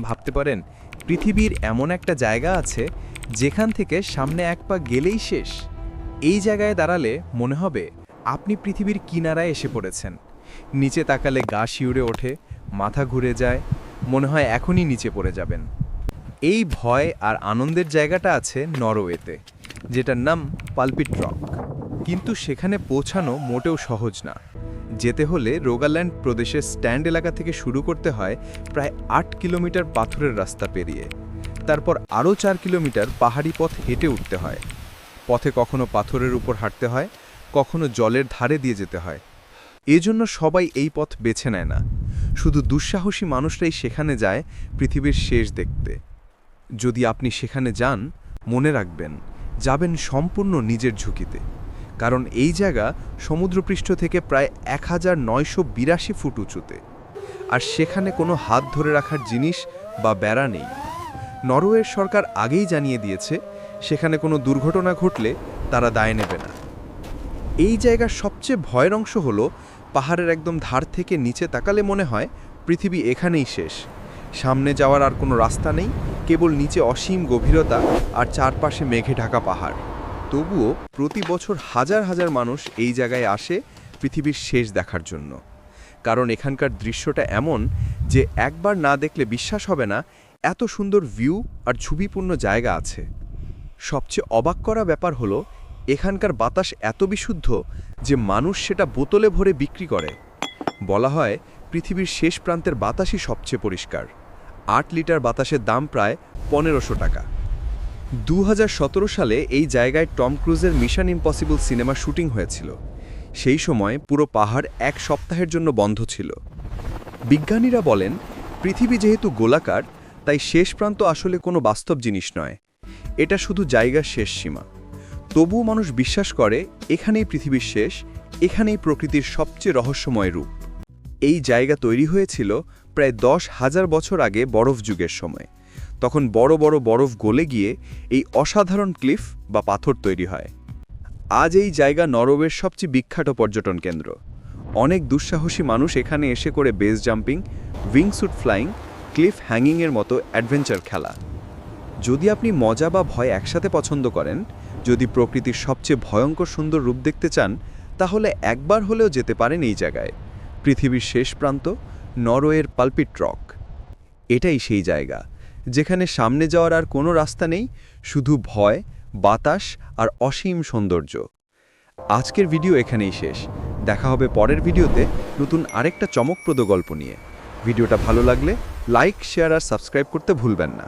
ভাবতে পারেন পৃথিবীর এমন একটা জায়গা আছে যেখান থেকে সামনে এক পা গেলেই শেষ। এই জায়গায় দাঁড়ালে মনে হবে আপনি পৃথিবীর কিনারায় এসে পড়েছেন। নিচে তাকালে গা শিউরে ওঠে, মাথা ঘুরে যায়, মনে হয় এখনই নিচে পড়ে যাবেন। এই ভয় আর আনন্দের জায়গাটা আছে নরওয়েতে, যেটার নাম পালপিট রক। কিন্তু সেখানে পৌঁছানো মোটেও সহজ না। যেতে হলে রোগাল্যান্ড প্রদেশের স্ট্যান্ড এলাকা থেকে শুরু করতে হয় প্রায় ৮ কিলোমিটার পাথরের রাস্তা পেরিয়ে। তারপর আরও ৪ কিলোমিটার পাহাড়ি পথ হেঁটে উঠতে হয়। পথে কখনো পাথরের উপর হাঁটতে হয়, কখনো জলের ধারে দিয়ে যেতে হয়। এজন্য সবাই এই পথ বেছে নেয় না, শুধু দুঃসাহসী মানুষরাই সেখানে যায় পৃথিবীর শেষ দেখতে। যদি আপনি সেখানে যান, মনে রাখবেন যাবেন সম্পূর্ণ নিজের ঝুঁকিতে, কারণ এই জায়গা সমুদ্রপৃষ্ঠ থেকে প্রায় ১৯৮২ ফুট উঁচুতে। আর সেখানে কোনো হাত ধরে রাখার জিনিস বা বেড়া নেই। নরওয়ের সরকার আগেই জানিয়ে দিয়েছে সেখানে কোনো দুর্ঘটনা ঘটলে তারা দায় নেবে না। এই জায়গার সবচেয়ে ভয়ের অংশ হলো পাহাড়ের একদম ধার থেকে নিচে তাকালে মনে হয় পৃথিবী এখানেই শেষ। সামনে যাওয়ার আর কোনো রাস্তা নেই, কেবল নিচে অসীম গভীরতা আর চারপাশে মেঘে ঢাকা পাহাড়। তবুও প্রতি বছর হাজার হাজার মানুষ এই জায়গায় আসে পৃথিবীর শেষ দেখার জন্য। কারণ এখানকার দৃশ্যটা এমন যে একবার না দেখলে বিশ্বাস হবে না এত সুন্দর ভিউ আর ঝুঁকিপূর্ণ জায়গা আছে। সবচেয়ে অবাক করা ব্যাপার হলো এখানকার বাতাস এত বিশুদ্ধ যে মানুষ সেটা বোতলে ভরে বিক্রি করে। বলা হয় পৃথিবীর শেষ প্রান্তের বাতাসই সবচেয়ে পরিষ্কার। ৮ লিটার বাতাসের দাম প্রায় ১৫০০ টাকা। ২০১৭ সালে এই জায়গায় টম ক্রুজের মিশন ইম্পসিবল সিনেমা শুটিং হয়েছিল। সেই সময় পুরো পাহাড় ১ সপ্তাহের জন্য বন্ধ ছিল। বিজ্ঞানীরা বলেন পৃথিবী যেহেতু গোলাকার, তাই শেষ প্রান্ত আসলে কোনো বাস্তব জিনিস নয়, এটা শুধু জায়গার শেষ সীমা। তবুও মানুষ বিশ্বাস করে এখানেই পৃথিবীর শেষ, এখানেই প্রকৃতির সবচেয়ে রহস্যময় রূপ। এই জায়গা তৈরি হয়েছিল প্রায় ১০,০০০ বছর আগে বরফ যুগের সময়। তখন বড় বড় বরফ গলে গিয়ে এই অসাধারণ ক্লিফ বা পাথর তৈরি হয়। আজ এই জায়গা নরওয়ের সবচেয়ে বিখ্যাত পর্যটন কেন্দ্র। অনেক দুঃসাহসী মানুষ এখানে এসে করে base jumping, wingsuit flying, cliff হ্যাঙ্গিংয়ের মতো অ্যাডভেঞ্চার খেলা। যদি আপনি মজা বা ভয় একসাথে পছন্দ করেন, যদি প্রকৃতির সবচেয়ে ভয়ঙ্কর সুন্দর রূপ দেখতে চান, তাহলে একবার হলেও যেতে পারেন এই জায়গায়। পৃথিবীর শেষ প্রান্ত, নরওয়ের পালপিট রক। এটাই সেই জায়গা যেখানে সামনে যাওয়ার আর কোনো রাস্তা নেই, শুধু ভয়, বাতাস আর অসীম সৌন্দর্য। আজকের ভিডিও এখানেই শেষ। দেখা হবে পরের ভিডিওতে নতুন আরেকটা চমকপ্রদ গল্প নিয়ে। ভিডিওটা ভালো লাগলে লাইক, শেয়ার আর সাবস্ক্রাইব করতে ভুলবেন না।